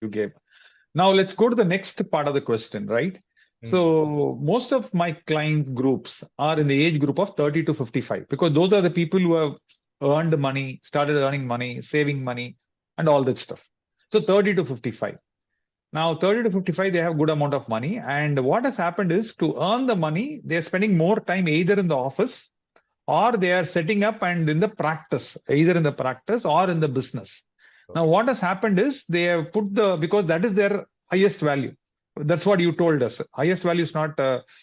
gave. Now let's go to the next part of the question, right? So most of my client groups are in the age group of 30 to 55 because those are the people who have earned money, started earning money, saving money, and all that stuff. So 30 to 55. Now 30 to 55, they have good amount of money. And what has happened is to earn the money, they're spending more time either in the office or they are setting up and in the practice, either in the practice or in the business. Now, what has happened is they have put because that is their highest value. That's what you told us. Highest value is not,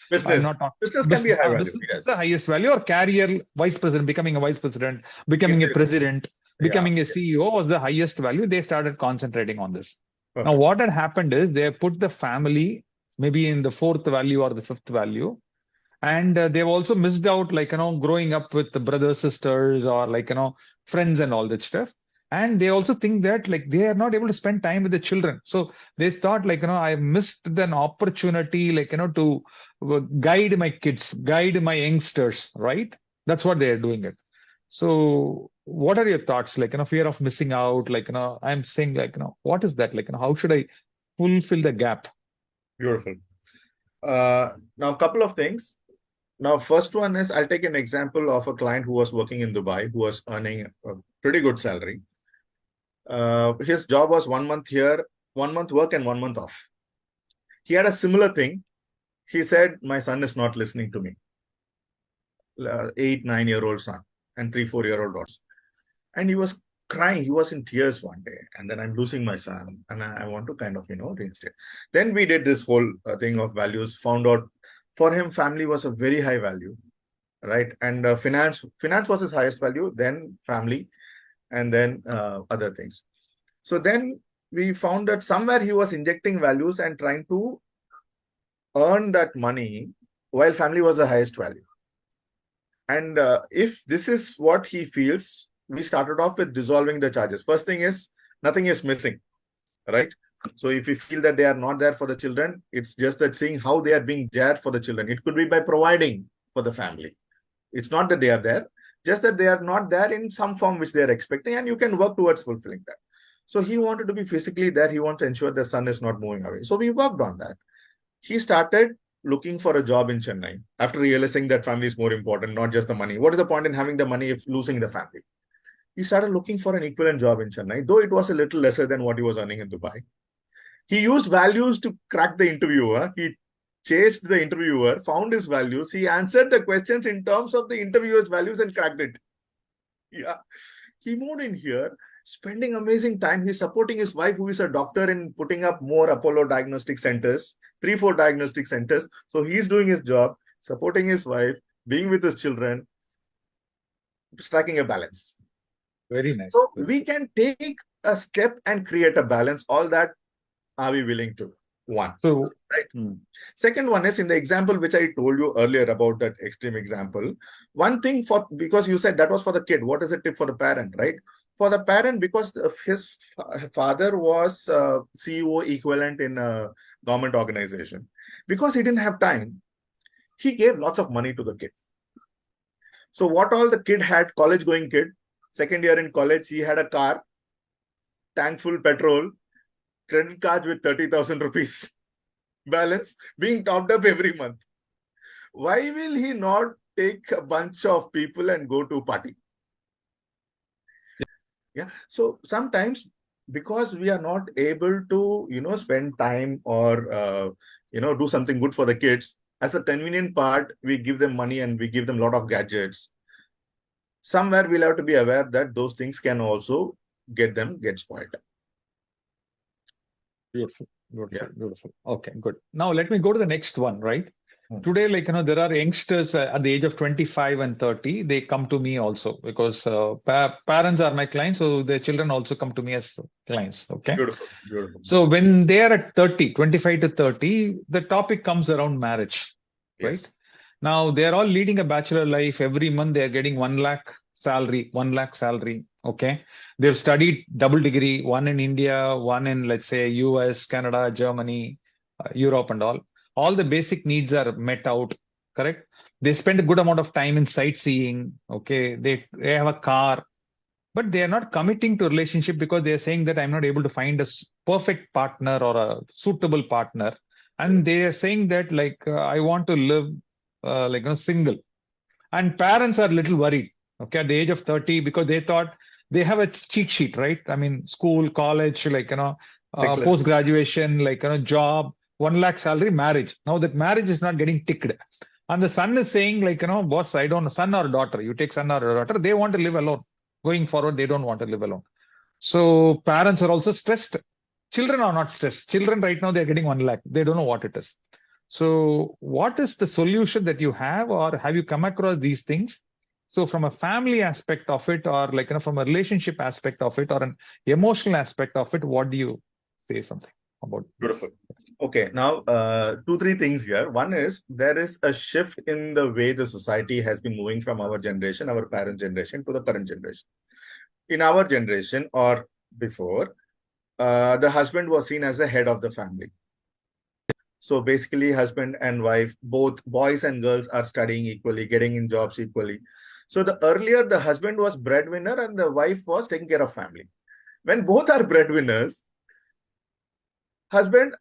Business. I'm not talking. Business can be a high value. Business Yes. is the highest value, or career, vice president, becoming a vice president, becoming a president, becoming a CEO was the highest value. They started concentrating on this. Now, what had happened is they put the family maybe in the fourth value or the fifth value. And they've also missed out, like, growing up with the brothers, sisters, or like, friends and all that stuff. And they also think that like they are not able to spend time with the children. So they thought like, I missed an opportunity, like, to guide my kids, guide my youngsters, right? That's what they are doing it. So what are your thoughts? Like, fear of missing out, like, I'm saying like, what is that? Like, how should I fulfill the gap? Beautiful. Now, a couple of things. Now, first one is I'll take an example of a client who was working in Dubai, who was earning a pretty good salary. His job was 1 month here, 1 month work and 1 month off. He had a similar thing. He said, my son is not listening to me. 8, 9-year-old son and 3, 4-year-old daughters. And he was crying. He was in tears one day. And then I'm losing my son. And I want to kind of, reinstate. Then we did this whole thing of values, found out for him, family was a very high value, right? And finance was his highest value, then family, and then other things. So then we found that somewhere he was injecting values and trying to earn that money while family was the highest value. And if this is what he feels, we started off with dissolving the charges. First thing is, nothing is missing, right? So if you feel that they are not there for the children, it's just that seeing how they are being there for the children. It could be by providing for the family. It's not that they are there, just that they are not there in some form which they are expecting, and you can work towards fulfilling that. So he wanted to be physically there. He wants to ensure the son is not moving away. So we worked on that. He started looking for a job in Chennai after realizing that family is more important, not just the money. What is the point in having the money if losing the family? He started looking for an equivalent job in Chennai, though it was a little lesser than what he was earning in Dubai. He used values to crack the interviewer. He chased the interviewer, found his values. He answered the questions in terms of the interviewer's values and cracked it. Yeah. He moved in here, spending amazing time. He's supporting his wife, who is a doctor, in putting up more Apollo diagnostic centers, 3, 4 diagnostic centers. So he's doing his job, supporting his wife, being with his children, striking a balance. Very nice. So we can take a step and create a balance. All that are we willing to? One. So, right. Second one is in the example which I told you earlier about that extreme example. One thing because you said that was for the kid. What is the tip for the parent, right? For the parent, because his father was CEO equivalent in a government organization. Because he didn't have time, he gave lots of money to the kid. So what all the kid had, college going kid, second year in college, he had a car, tank full petrol, credit card with 30,000 rupees balance being topped up every month. Why will he not take a bunch of people and go to party? Yeah. So sometimes because we are not able to, spend time or, do something good for the kids, as a convenient part, we give them money and we give them a lot of gadgets. Somewhere we'll have to be aware that those things can also get spoiled. Beautiful. Okay, good. Now let me go to the next one, right? Today, like, there are youngsters at the age of 25 and 30, they come to me also because parents are my clients. So their children also come to me as clients. Okay. Beautiful. So when they are at 30, 25 to 30, the topic comes around marriage, right? Yes. Now they're all leading a bachelor life. Every month they're getting 1 lakh salary. Okay. They've studied double degree, one in India, one in, let's say, US, Canada, Germany, Europe and all. All the basic needs are met out, correct? They spend a good amount of time in sightseeing. Okay. They have a car. but they are not committing to relationship because they are saying that I'm not able to find a perfect partner or a suitable partner. And they are saying that like, I want to live single. And parents are a little worried, okay, at the age of 30, because they thought they have a cheat sheet, right? I mean, school, college, Checklist. post graduation, job, 1 lakh salary, marriage. Now that marriage is not getting ticked. And the son is saying, boss, I don't know, son or daughter, you take son or daughter, they want to live alone. Going forward, they don't want to live alone. So parents are also stressed. Children are not stressed. Children right now, they're getting 1 lakh. They don't know what it is. So what is the solution that you have, or have you come across these things? So from a family aspect of it, or from a relationship aspect of it, or an emotional aspect of it, what do you say something about? Beautiful. Okay, now 2-3 things here. One is there is a shift in the way the society has been moving from our generation, our parent generation, to the current generation. In our generation or before, the husband was seen as the head of the family. So basically, husband and wife, both boys and girls, are studying equally, getting in jobs equally. So the earlier the husband was breadwinner and the wife was taking care of family. When both are breadwinners, husband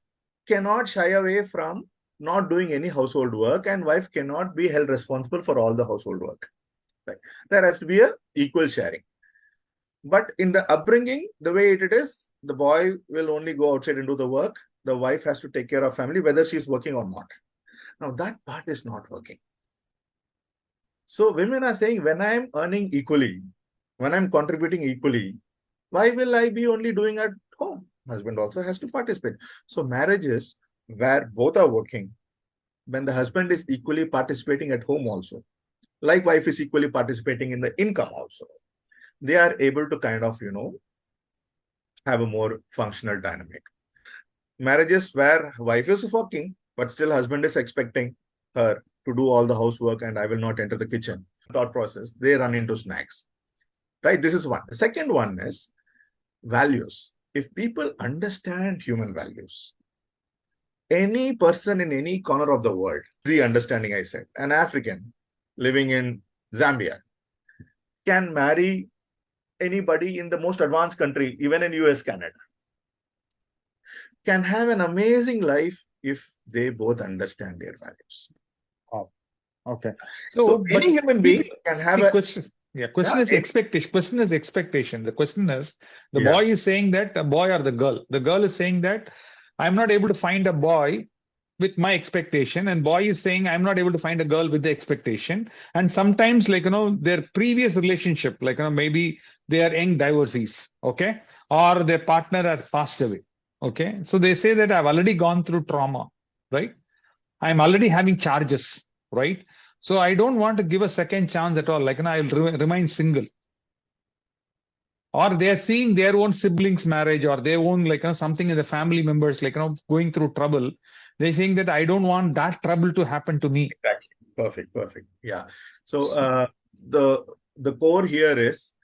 cannot shy away from not doing any household work, and wife cannot be held responsible for all the household work. Right? There has to be a equal sharing. But in the upbringing, the way it is, the boy will only go outside and do the work. The wife has to take care of family, whether she's working or not. Now that part is not working. So women are saying, when I'm earning equally, when I'm contributing equally, why will I be only doing at home? Husband also has to participate. So marriages where both are working, when the husband is equally participating at home also, like wife is equally participating in the income also, they are able to kind of, have a more functional dynamic. Marriages where wife is working, but still husband is expecting her to do all the housework and I will not enter the kitchen. Thought process, they run into snacks. Right? This is one. The second one is values. If people understand human values, any person in any corner of the world, the understanding I said, an African living in Zambia can marry anybody in the most advanced country, even in US, Canada, can have an amazing life if they both understand their values. Oh, okay. So any human being can have a question. Yeah, question is expectation. Question is expectation. The question is, the Yeah. boy is saying that a boy or the girl. The girl is saying that I'm not able to find a boy with my expectation, and boy is saying I'm not able to find a girl with the expectation. And sometimes, their previous relationship, maybe they are young divorcees, okay, or their partner has passed away, okay. So they say that I've already gone through trauma, right? I'm already having charges, right? So I don't want to give a second chance at all. I'll remain single. Or they're seeing their own siblings' marriage, or their own, something in the family members, going through trouble. They think that I don't want that trouble to happen to me. Exactly. Perfect. Yeah. So the core here is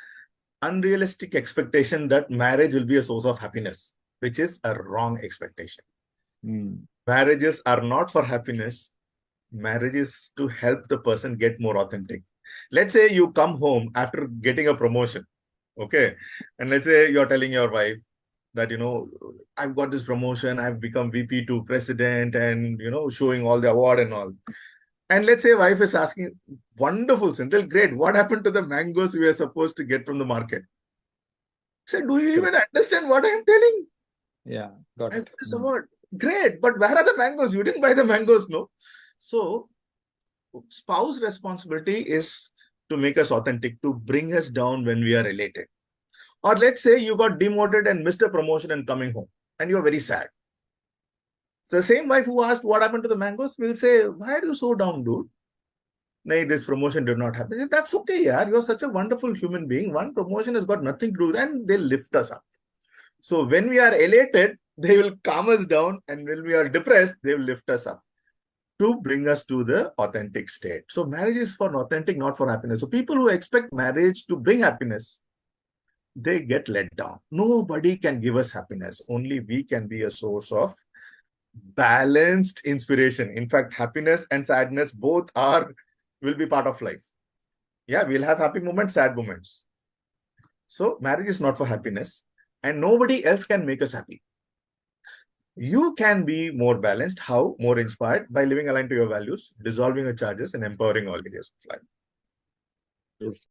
unrealistic expectation that marriage will be a source of happiness, which is a wrong expectation. Marriages are not for happiness. Marriage is to help the person get more authentic. Let's say you come home after getting a promotion, okay? And let's say you're telling your wife that, I've got this promotion, I've become VP to president and, showing all the award and all. And let's say wife is asking, wonderful, Senthil, great. What happened to the mangoes we were supposed to get from the market? So do you even understand what I'm telling? Yeah, got it. This award. Great, but where are the mangoes? You didn't buy the mangoes, no? So spouse responsibility is to make us authentic, to bring us down when we are elated. Or let's say you got demoted and missed a promotion and coming home and you're very sad. So the same wife who asked what happened to the mangoes will say, why are you so down, dude? Nay, this promotion did not happen. That's okay, yaar. You're such a wonderful human being. One promotion has got nothing to do with it, and they lift us up. So when we are elated, they will calm us down, and when we are depressed, they will lift us up to bring us to the authentic state. So marriage is for authentic, not for happiness. So people who expect marriage to bring happiness, they get let down. Nobody can give us happiness. Only we can be a source of balanced inspiration. In fact, happiness and sadness both will be part of life. Yeah, we'll have happy moments, sad moments. So marriage is not for happiness, and nobody else can make us happy. You can be more balanced. How? More inspired by living aligned to your values, dissolving your charges, and empowering all areas of life.